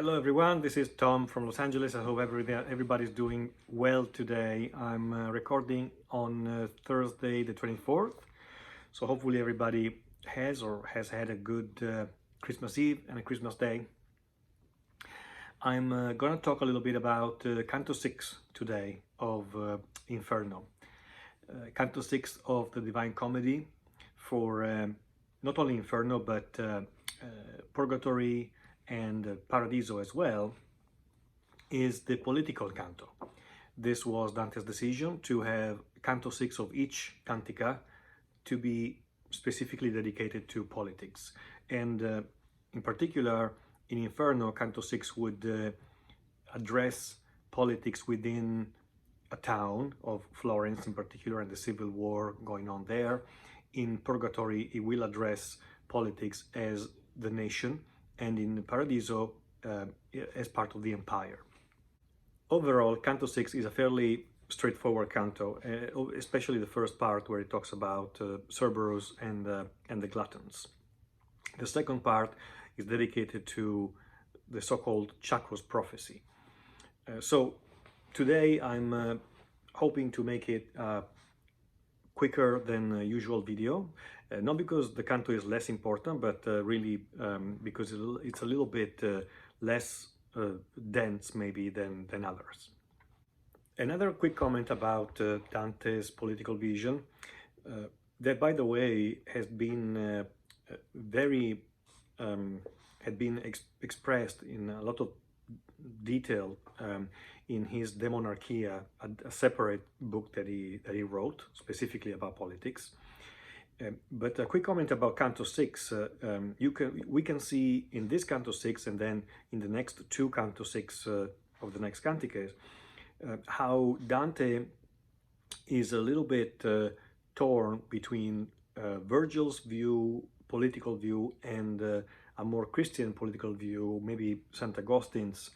Hello everyone, this is Tom from Los Angeles. I hope everybody's doing well today. I'm recording on Thursday the 24th, so hopefully everybody has had a good Christmas Eve and a Christmas Day. I'm going to talk a little bit about Canto 6 today of Inferno. Canto 6 of the Divine Comedy for not only Inferno but Purgatory and Paradiso as well, is the political canto. This was Dante's decision to have Canto 6 of each cantica to be specifically dedicated to politics. And in particular, in Inferno, Canto 6 would address politics within a town of Florence in particular, and the civil war going on there. In Purgatory, it will address politics as the nation, and in Paradiso as part of the empire. Overall, Canto 6 is a fairly straightforward canto, especially the first part where it talks about Cerberus and the gluttons. The second part is dedicated to the so-called Chaco's prophecy. So today I'm hoping to make it quicker than a usual video, not because the canto is less important, but really because it's a little bit less dense maybe than others. Another quick comment about Dante's political vision, that by the way has been expressed in a lot of detail in his De Monarchia, a separate book that he wrote specifically about politics. But a quick comment about Canto 6. We can see in this Canto 6 and then in the next two Canto 6 of the next canticles how Dante is a little bit torn between Virgil's view, political view, and a more Christian political view, maybe St. Augustine's,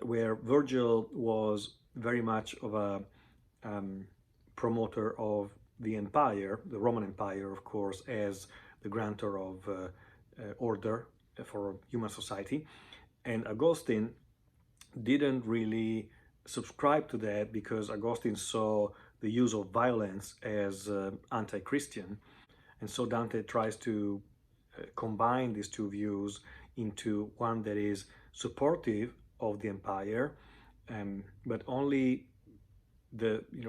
where Virgil was very much of a promoter of the empire, the Roman Empire, of course, as the grantor of order for human society. And Augustine didn't really subscribe to that because Augustine saw the use of violence as anti-Christian. And so Dante tries to combine these two views into one that is supportive of the empire, but only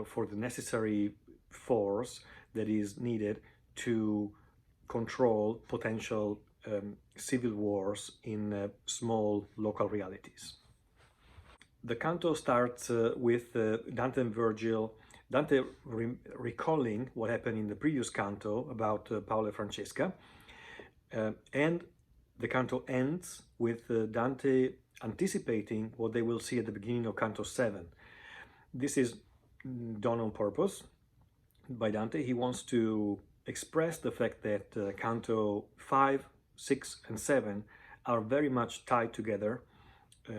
for the necessary force that is needed to control potential civil wars in small local realities. The canto starts with Dante and Virgil, Dante recalling what happened in the previous canto about Paolo and Francesca, and the canto ends with Dante anticipating what they will see at the beginning of Canto 7. This is done on purpose by Dante. He wants to express the fact that Canto 5, 6, and 7 are very much tied together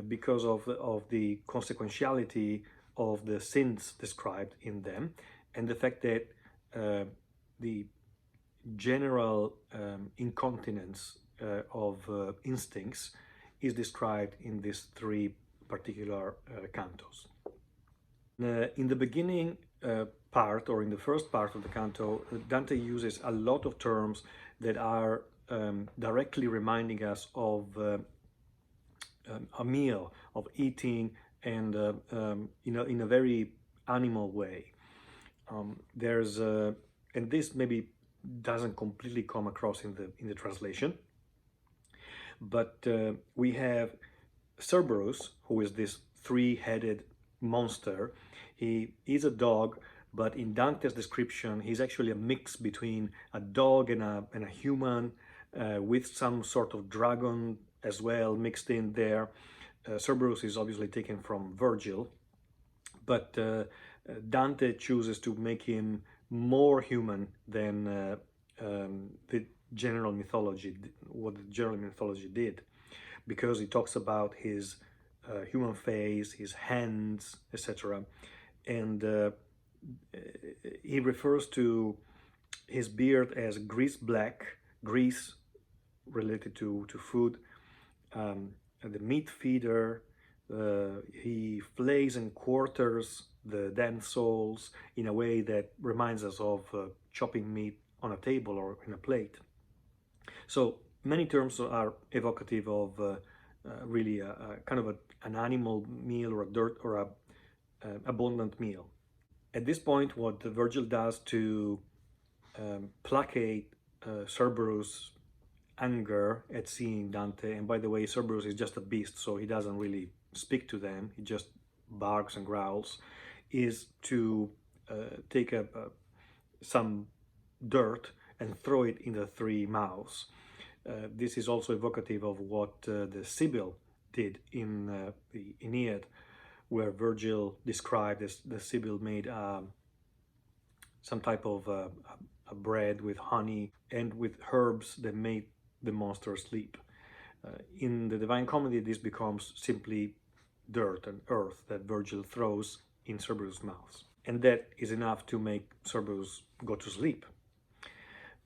because of the consequentiality of the sins described in them, and the fact that the general incontinence of instincts is described in these three particular cantos. In the beginning part, or in the first part of the canto, Dante uses a lot of terms that are directly reminding us of a meal, of eating, and in a very animal way. And this maybe doesn't completely come across in the translation, but we have Cerberus, who is this three-headed monster. He is a dog, but in Dante's description, he's actually a mix between a dog and a human, with some sort of dragon as well mixed in there. Cerberus is obviously taken from Virgil, but Dante chooses to make him more human than the general mythology, what the general mythology did, because he talks about his human face, his hands, etc. And he refers to his beard as grease black, grease related to food, the meat feeder. He flays and quarters the damned souls in a way that reminds us of chopping meat on a table or in a plate. So many terms are evocative of really a kind of an animal meal or a dirt or a abundant meal. At this point, what Virgil does to placate Cerberus' anger at seeing Dante, and by the way, Cerberus is just a beast, so he doesn't really speak to them, he just barks and growls, is to take some dirt and throw it in the three mouths. This is also evocative of what the Sibyl did in the Aeneid, where Virgil described as the Sibyl made some type of a bread with honey and with herbs that made the monster sleep. In the Divine Comedy, this becomes simply dirt and earth that Virgil throws in Cerberus' mouth. And that is enough to make Cerberus go to sleep.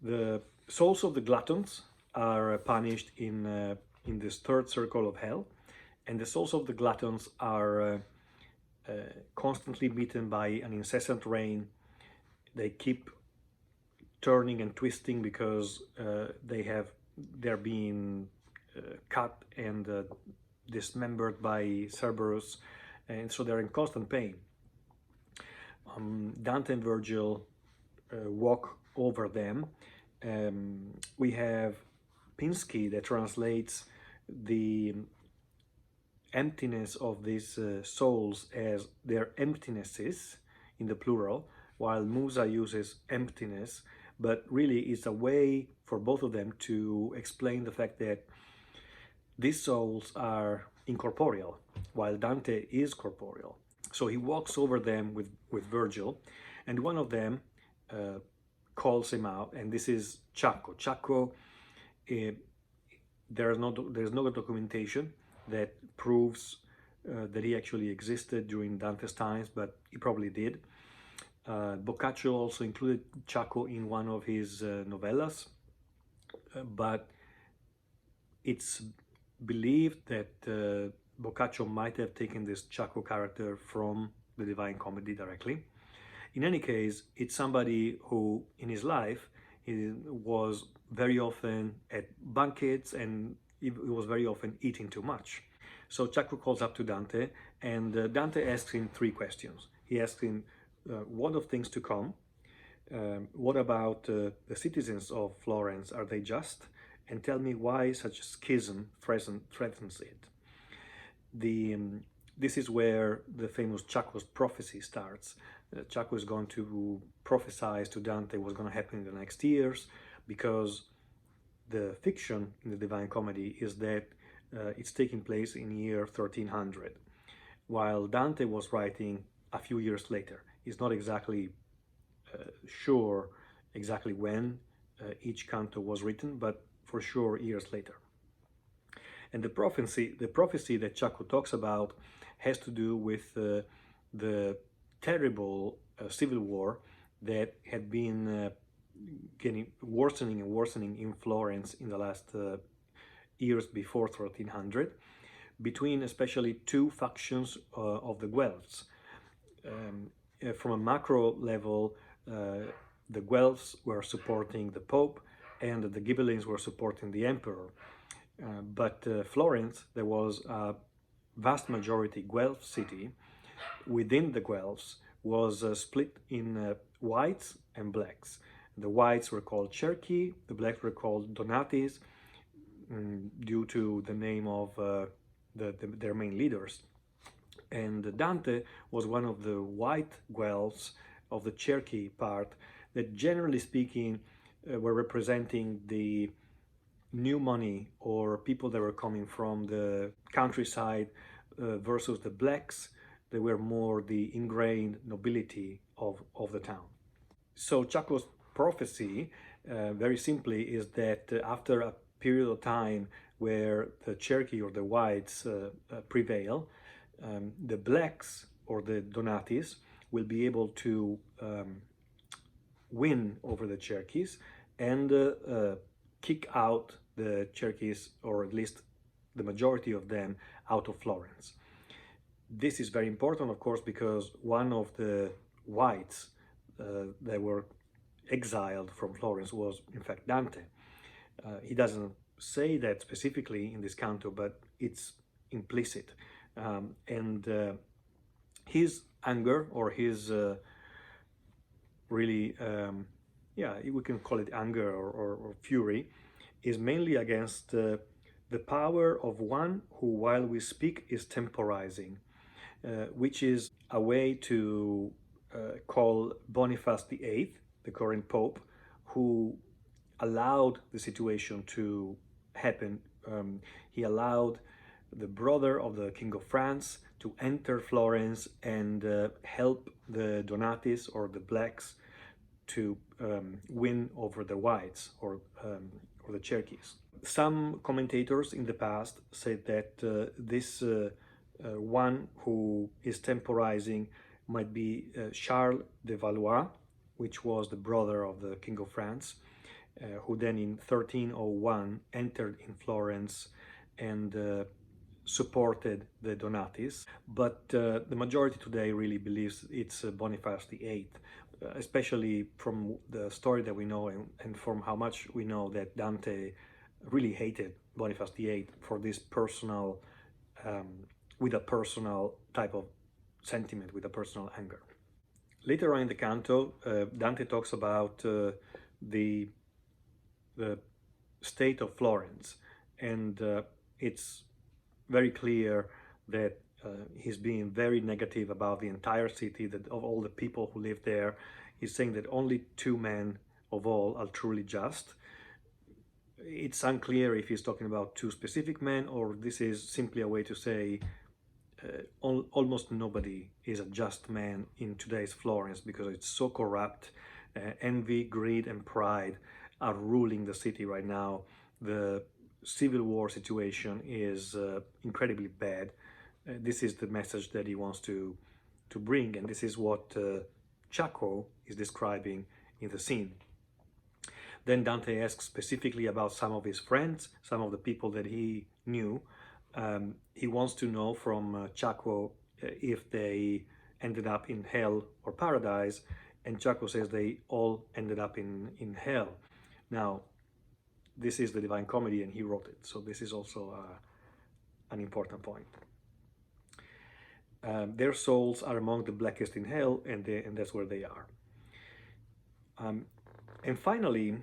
The souls of the gluttons are punished in this third circle of hell, and the souls of the gluttons are constantly beaten by an incessant rain. They keep turning and twisting because they're being cut and dismembered by Cerberus, and so they're in constant pain. Dante and Virgil walk over them. We have Pinsky that translates the emptiness of these souls as their emptinesses in the plural, while Musa uses emptiness, but really it's a way for both of them to explain the fact that these souls are incorporeal, while Dante is corporeal. So he walks over them with Virgil, and one of them calls him out, and this is Chaco. Chaco, there's no documentation that proves that he actually existed during Dante's times, but he probably did. Boccaccio also included Ciacco in one of his novellas, but it's believed that Boccaccio might have taken this Ciacco character from the Divine Comedy directly. In any case, it's somebody who in his life he was very often at banquets and he was very often eating too much. So Ciacco calls up to Dante, and Dante asks him three questions. He asks him, what of things to come? What about the citizens of Florence? Are they just? And tell me why such a schism threatens it. This is where the famous Ciacco's prophecy starts. Ciacco is going to prophesy to Dante what's going to happen in the next years, because the fiction in the Divine Comedy is that it's taking place in year 1300, while Dante was writing a few years later. He's not exactly sure exactly when each canto was written, but for sure years later. And the prophecy that Ciacco talks about has to do with the terrible civil war that had been worsening and worsening in Florence in the last years before 1300, between especially two factions of the Guelphs. From a macro level, the Guelphs were supporting the Pope and the Ghibellines were supporting the Emperor. But Florence, there was a vast majority Guelph city. Within the Guelphs was split in whites and blacks. The whites were called Cerchi, the blacks were called Donatis, due to the name of their main leaders. And Dante was one of the white Guelphs of the Cerchi part that, generally speaking, were representing the new money or people that were coming from the countryside versus the blacks. They were more the ingrained nobility of the town. So Ciacco's prophecy, very simply, is that after a period of time where the Cerchi or the whites prevail, the blacks or the Donatis will be able to win over the Cerchis and kick out the Cerchis, or at least the majority of them out of Florence. This is very important, of course, because one of the whites that were exiled from Florence was, in fact, Dante. He doesn't say that specifically in this canto, but it's implicit. And his anger, or his really, yeah, we can call it anger or fury, is mainly against the power of one who, while we speak, is temporizing, which is a way to call Boniface VIII, the current Pope, who allowed the situation to happen. He allowed the brother of the King of France to enter Florence and help the Donatis, or the blacks, to win over the whites, or the Cherkis. Some commentators in the past said that this one who is temporizing might be Charles de Valois, which was the brother of the King of France, who then in 1301 entered in Florence and supported the Donatis. But the majority today really believes it's Boniface VIII, especially from the story that we know, and from how much we know that Dante really hated Boniface VIII for this personal, with a personal type of sentiment, with a personal anger. Later on in the canto, Dante talks about the state of Florence, and it's very clear that he's being very negative about the entire city, that of all the people who live there. He's saying that only 2 men of all are truly just. It's unclear if he's talking about 2 specific men, or this is simply a way to say almost nobody is a just man in today's Florence, because it's so corrupt. Envy, greed, and pride are ruling the city right now. The civil war situation is incredibly bad. This is the message that he wants to bring, and this is what Chaco is describing in the scene. Then Dante asks specifically about some of his friends, some of the people that he knew. He wants to know from Ciacco if they ended up in hell or paradise, and Ciacco says they all ended up in hell. Now, this is the Divine Comedy, and he wrote it, so this is also an important point. Their souls are among the blackest in hell, and that's where they are. And finally,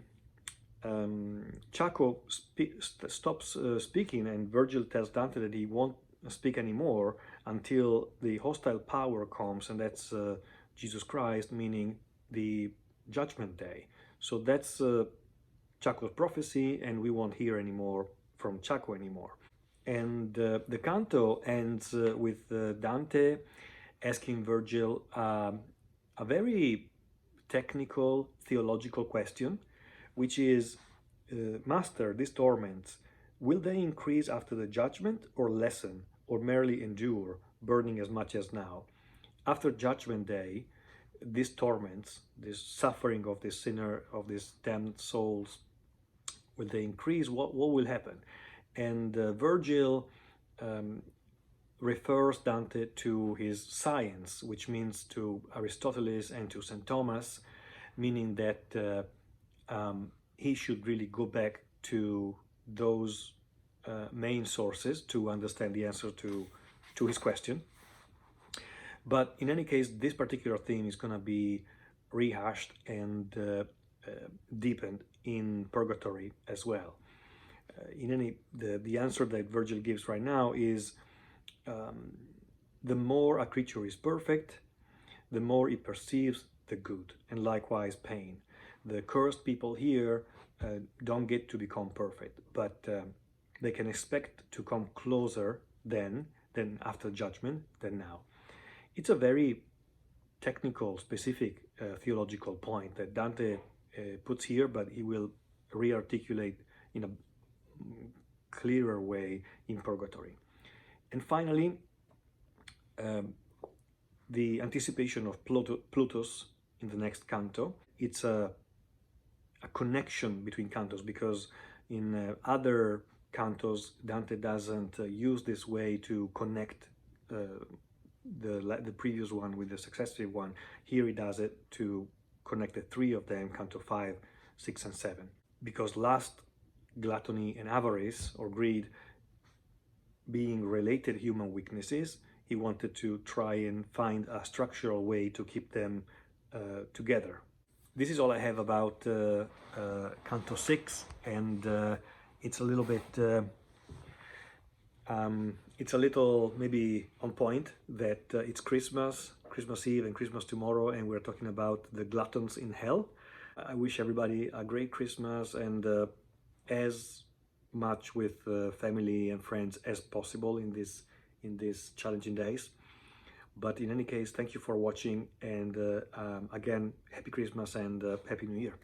Chaco stops speaking, and Virgil tells Dante that he won't speak anymore until the hostile power comes, and that's Jesus Christ, meaning the judgment day. So that's Chaco's prophecy, and we won't hear anymore from Chaco anymore. And the canto ends with Dante asking Virgil a very technical theological question, which is, Master, these torments, will they increase after the judgment, or lessen, or merely endure, burning as much as now? After judgment day, these torments, this suffering of this sinner, of these damned souls, will they increase? What will happen? And Virgil refers Dante to his science, which means to Aristotle and to St. Thomas, meaning that he should really go back to those main sources to understand the answer to his question. But in any case, this particular theme is going to be rehashed and deepened in Purgatory as well. The answer that Virgil gives right now is the more a creature is perfect, the more it perceives the good, and likewise pain. The cursed people here don't get to become perfect, but they can expect to come closer than after judgment than now. It's a very technical, specific theological point that Dante puts here, but he will re-articulate in a clearer way in Purgatory. And finally, the anticipation of Plutus in the next canto. It's a connection between cantos, because in other cantos, Dante doesn't use this way to connect the previous one with the successive one. Here he does it to connect the three of them, canto 5, 6, and 7. Because lust, gluttony, and avarice, or greed, being related human weaknesses, he wanted to try and find a structural way to keep them together. This is all I have about canto 6, and it's a little bit it's a little maybe on point that it's Christmas Eve and Christmas tomorrow, and we're talking about the gluttons in hell. I wish everybody a great Christmas, and as much with family and friends as possible in these challenging days. But in any case, thank you for watching, and again, happy Christmas and happy New Year.